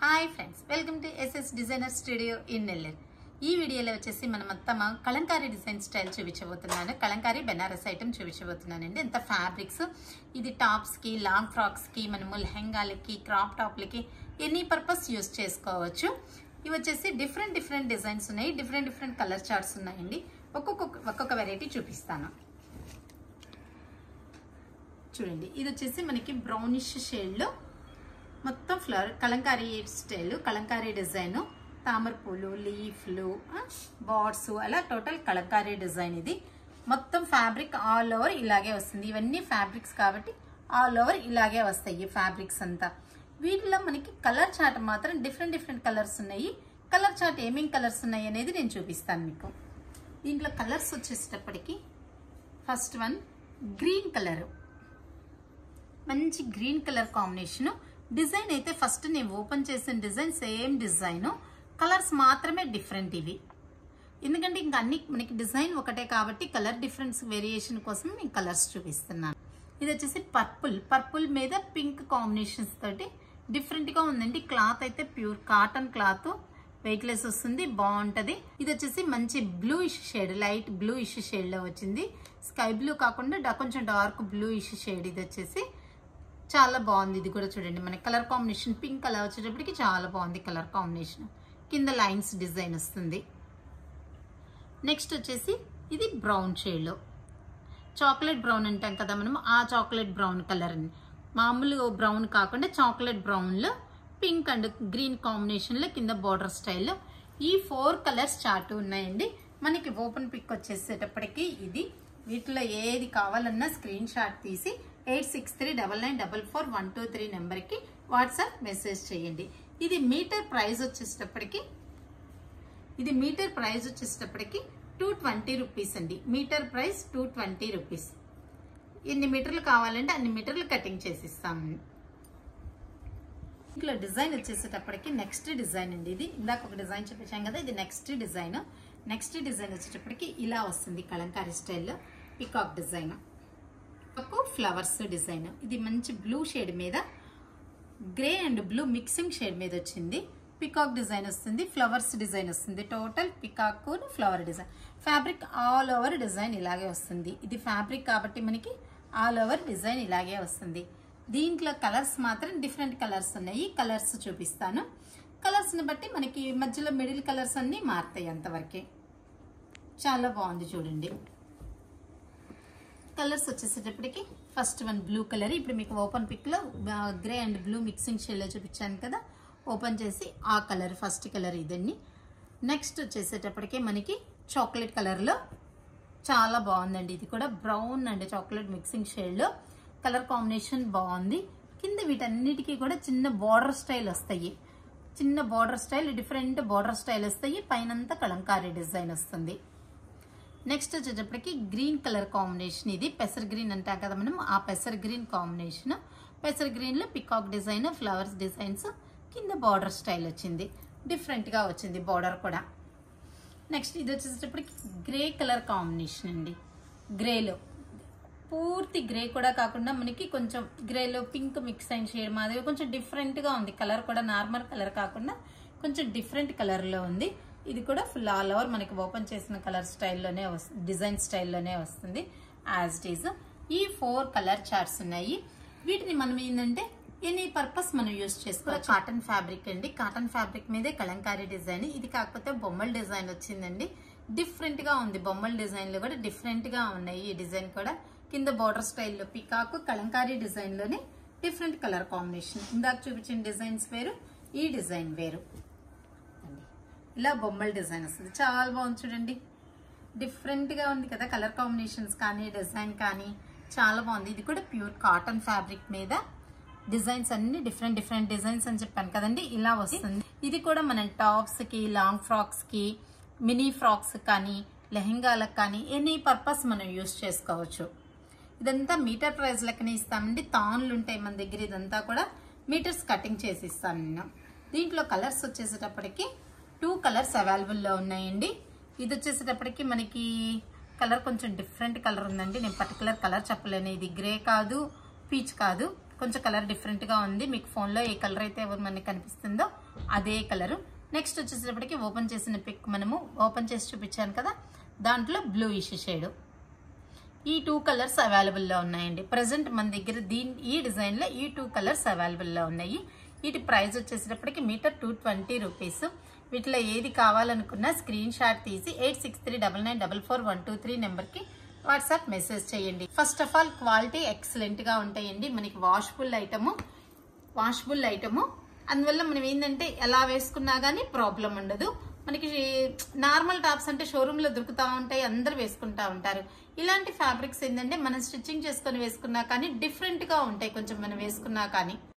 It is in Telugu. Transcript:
Hi friends, welcome to SS designer studio in Nellore. ఈ వీడియోలో వచ్చేసి మనం మొత్తం కలంకారీ డిజైన్ స్టైల్ చూపించబోతున్నాను. కలంకారీ బెనారస్ ఐటమ్ చూపించబోతున్నానండి. ఎంత ఫ్యాబ్రిక్స్, ఇది టాప్స్కి, లాంగ్ ఫ్రాక్స్కి, మనము లెహంగాలకి, క్రాప్ టాప్లకి ఎనీ పర్పస్ యూజ్ చేసుకోవచ్చు. ఇవి వచ్చేసి డిఫరెంట్ డిజైన్స్ ఉన్నాయి, డిఫరెంట్ కలర్ చార్ట్స్ ఉన్నాయండి. ఒక్కొక్క వెరైటీ చూపిస్తాను. చూడండి, ఇది వచ్చేసి మనకి బ్రౌనిష్ షేడ్లో మొత్తం flower Kalamkari style, Kalamkari design, తామర పూలు, లీఫ్లు, బార్డ్స్, అలా టోటల్ కలంకారీ డిజైన్. ఇది మొత్తం ఫ్యాబ్రిక్ ఆల్ ఓవర్ ఇలాగే వస్తుంది. ఇవన్నీ ఫ్యాబ్రిక్స్ కాబట్టి ఆల్ ఓవర్ ఇలాగే వస్తాయి ఈ ఫ్యాబ్రిక్స్ అంతా. వీటిలో మనకి కలర్ చార్ట్ మాత్రం డిఫరెంట్ కలర్స్ ఉన్నాయి. కలర్ చార్ట్ ఏమేమి కలర్స్ ఉన్నాయి అనేది నేను చూపిస్తాను మీకు. దీంట్లో కలర్స్ వచ్చేసేటప్పటికి ఫస్ట్ వన్ గ్రీన్ కలర్, మంచి గ్రీన్ కలర్ కాంబినేషన్. డిజైన్ అయితే ఫస్ట్ నేను ఓపెన్ చేసిన డిజైన్ సేమ్ డిజైన్, కలర్స్ మాత్రమే డిఫరెంట్ ఇవి. ఎందుకంటే ఇంకా అన్ని మనకి డిజైన్ ఒకటే కాబట్టి కలర్ డిఫరెన్స్ వేరియేషన్ కోసం నేను కలర్స్ చూపిస్తున్నాను. ఇది వచ్చేసి పర్పుల్ మీద పింక్ కాంబినేషన్స్ తోటి డిఫరెంట్గా ఉందండి. క్లాత్ అయితే ప్యూర్ కాటన్ క్లాత్, వెయిట్లెస్ వస్తుంది, బాగుంటుంది. ఇది వచ్చేసి మంచి బ్లూయిష్ షేడ్, లైట్ బ్లూయిష్ షేడ్లో వచ్చింది. స్కై బ్లూ కాకుండా కొంచెం డార్క్ బ్లూయిష్ షేడ్. ఇది వచ్చేసి చాలా బాగుంది. ఇది కూడా చూడండి, మన కలర్ కాంబినేషన్ పింక్ కలర్ వచ్చేటప్పటికి చాలా బాగుంది కలర్ కాంబినేషన్. కింద లైన్స్ డిజైన్ వస్తుంది. నెక్స్ట్ వచ్చేసి ఇది బ్రౌన్ షేడ్లో, చాక్లెట్ బ్రౌన్ అంటాం కదా మనం, ఆ చాక్లెట్ బ్రౌన్ కలర్. మామూలు బ్రౌన్ కాకుండా చాక్లెట్ బ్రౌన్లో పింక్ అండ్ గ్రీన్ కాంబినేషన్లో కింద బార్డర్ స్టైల్లో ఈ 4 కలర్స్ చార్ట్ ఉన్నాయండి. మనకి ఓపెన్ పిక్ వచ్చేసేటప్పటికి ఇది. వీటిలో ఏది కావాలన్నా స్క్రీన్ షాట్ తీసి 8639944123 నెంబర్కి వాట్సాప్ మెసేజ్ చేయండి. ఇది మీటర్ ప్రైస్ వచ్చేటప్పటికి 220 రూపీస్ అండి. Metre price 220 rupees. ఎన్ని మీటర్లు కావాలంటే అన్ని మీటర్లు కటింగ్ చేసిస్తాము. ఇంట్లో డిజైన్ వచ్చేసేటప్పటికి నెక్స్ట్ డిజైన్ అండి. ఇది ఇందాక ఒక డిజైన్ చూపించాం కదా, ఇది నెక్స్ట్ డిజైన్ వచ్చేటప్పటికి ఇలా వస్తుంది కలంకారీ స్టైల్లో. Peacock design, flowers design. ఇది మంచి బ్లూ షేడ్ మీద grey and blue mixing shade మీద వచ్చింది. పికాక్ డిజైన్ వస్తుంది, ఫ్లవర్స్ డిజైన్ వస్తుంది. Total peacock flower design. Fabric all over design ఇలాగే వస్తుంది. ఇది ఫ్యాబ్రిక్ కాబట్టి మనకి ఆల్ ఓవర్ డిజైన్ ఇలాగే వస్తుంది. దీంట్లో కలర్స్ మాత్రం డిఫరెంట్ కలర్స్ ఉన్నాయి. కలర్స్ చూపిస్తాను. కలర్స్ని బట్టి మనకి మధ్యలో మిడిల్ కలర్స్ అన్నీ మారుతాయి అంతవరకే. చాలా బాగుంది చూడండి. కలర్స్ వచ్చేసేటప్పటికి ఫస్ట్ వన్ బ్లూ కలర్. ఇప్పుడు మీకు ఓపెన్ పిక్లో గ్రే అండ్ బ్లూ మిక్సింగ్ షేడ్లో చూపించాను కదా, ఓపెన్ చేసి ఆ కలర్ ఫస్ట్ కలర్ ఇదండి. నెక్స్ట్ వచ్చేసేటప్పటికి మనకి చాక్లెట్ కలర్లో చాలా బాగుందండి. ఇది కూడా బ్రౌన్ అండ్ చాక్లెట్ మిక్సింగ్ షేడ్లో కలర్ కాంబినేషన్ బాగుంది. కింద వీటన్నిటికీ కూడా చిన్న బార్డర్ స్టైల్ వస్తాయి. చిన్న border style, different border style వస్తాయి. పైనంతా కలంకారీ డిజైన్ వస్తుంది. నెక్స్ట్ వచ్చేటప్పటికి గ్రీన్ కలర్ కాంబినేషన్. ఇది పెసర్ గ్రీన్ అంటాం కదా మనం, ఆ పెసర్ గ్రీన్ కాంబినేషన్. పెసర్ గ్రీన్లో పికాక్ డిజైన్, ఫ్లవర్స్ డిజైన్స్, కింద బార్డర్ స్టైల్ వచ్చింది. డిఫరెంట్గా వచ్చింది బార్డర్ కూడా. నెక్స్ట్ ఇది వచ్చేటప్పటికి గ్రే కలర్ కాంబినేషన్ అండి. గ్రేలో పూర్తి గ్రే కూడా కాకుండా మనకి కొంచెం గ్రేలో పింక్ మిక్స్ అయిన షేడ్ మాదిరి కొంచెం డిఫరెంట్గా ఉంది. కలర్ కూడా నార్మల్ కలర్ కాకుండా కొంచెం డిఫరెంట్ కలర్లో ఉంది. ఇది కూడా ఫుల్ ఆల్ ఓవర్ మనకి ఓపెన్ చేసిన కలర్ స్టైల్లోనే డిజైన్ స్టైల్లోనే వస్తుంది యాజ్ ఇట్ ఈజ్. ఈ 4 కలర్ చార్ట్స్ ఉన్నాయి. వీటిని మనం ఏంటంటే ఎనీ పర్పస్ మనం యూజ్ చేసుకోవచ్చు. కాటన్ ఫ్యాబ్రిక్ అండి. కాటన్ ఫ్యాబ్రిక్ మీదే కలంకారీ డిజైన్. ఇది కాకపోతే బొమ్మల డిజైన్ వచ్చిందండి. డిఫరెంట్గా ఉంది. బొమ్మల డిజైన్లో కూడా డిఫరెంట్గా ఉన్నాయి. ఈ డిజైన్ కూడా కింద బార్డర్ స్టైల్లో పికాక్, కలంకారీ డిజైన్లోనే డిఫరెంట్ కలర్ కాంబినేషన్. ఇందాక చూపించిన డిజైన్స్ వేరు, ఈ డిజైన్ వేరు. ఇలా బొమ్మల డిజైన్ వస్తుంది. చాలా బాగుంది చూడండి. డిఫరెంట్గా ఉంది కదా కలర్ కాంబినేషన్స్ కానీ డిజైన్ కానీ చాలా బాగుంది. ఇది కూడా ప్యూర్ కాటన్ ఫ్యాబ్రిక్ మీద డిజైన్స్ అన్ని డిఫరెంట్ డిజైన్స్ అని చెప్పాను కదండి, ఇలా వస్తుంది. ఇది కూడా మన టాప్స్కి, లాంగ్ ఫ్రాక్స్కి, మినీ ఫ్రాక్స్ కానీ, లెహంగాలకు కానీ ఎనీ పర్పస్ మనం యూజ్ చేసుకోవచ్చు. ఇదంతా మీటర్ ప్రైస్ లెక్కనే ఇస్తామండి. తాన్లు ఉంటాయి మన దగ్గర. ఇదంతా కూడా మీటర్స్ కటింగ్ చేసి ఇస్తాను నేను. దీంట్లో కలర్స్ వచ్చేసేటప్పటికి 2 కలర్స్ అవైలబుల్లో ఉన్నాయండి. ఇది వచ్చేసేటప్పటికి మనకి కలర్ కొంచెం డిఫరెంట్ కలర్ ఉందండి. నేను పర్టికులర్ కలర్ చెప్పలేను. ఇది గ్రే కాదు, పీచ్ కాదు, కొంచెం కలర్ డిఫరెంట్గా ఉంది. మీకు ఫోన్లో ఏ కలర్ అయితే మనకి కనిపిస్తుందో అదే కలరు. నెక్స్ట్ వచ్చేసేటప్పటికి ఓపెన్ చేసిన పిక్ మనము ఓపెన్ చేసి చూపించాను కదా, దాంట్లో బ్లూ ఇష్యూ షేడ్. ఈ 2 కలర్స్ అవైలబుల్లో ఉన్నాయండి. ప్రజెంట్ మన దగ్గర ఈ డిజైన్లో ఈ 2 కలర్స్ అవైలబుల్లో ఉన్నాయి. వీటి ప్రైస్ వచ్చేసేటప్పటికి మీటర్ 220 రూపీస్. వీటిలో ఏది కావాలనుకున్నా స్క్రీన్ షాట్ తీసి 8639944123 నెంబర్కి వాట్సాప్ మెసేజ్ చేయండి. ఫస్ట్ ఆఫ్ ఆల్ క్వాలిటీ ఎక్సలెంట్గా ఉంటాయండి. మనకి వాషబుల్ ఐటము అందువల్ల మనం ఏంటంటే ఎలా వేసుకున్నా కానీ ప్రాబ్లం ఉండదు. మనకి నార్మల్ టాప్స్ అంటే షోరూంలో దొరుకుతూ ఉంటాయి, అందరు వేసుకుంటా ఉంటారు. ఇలాంటి ఫ్యాబ్రిక్స్ ఏంటంటే మనం స్టిచ్చింగ్ చేసుకొని వేసుకున్నా కానీ డిఫరెంట్గా ఉంటాయి కొంచెం మనం వేసుకున్నా కానీ.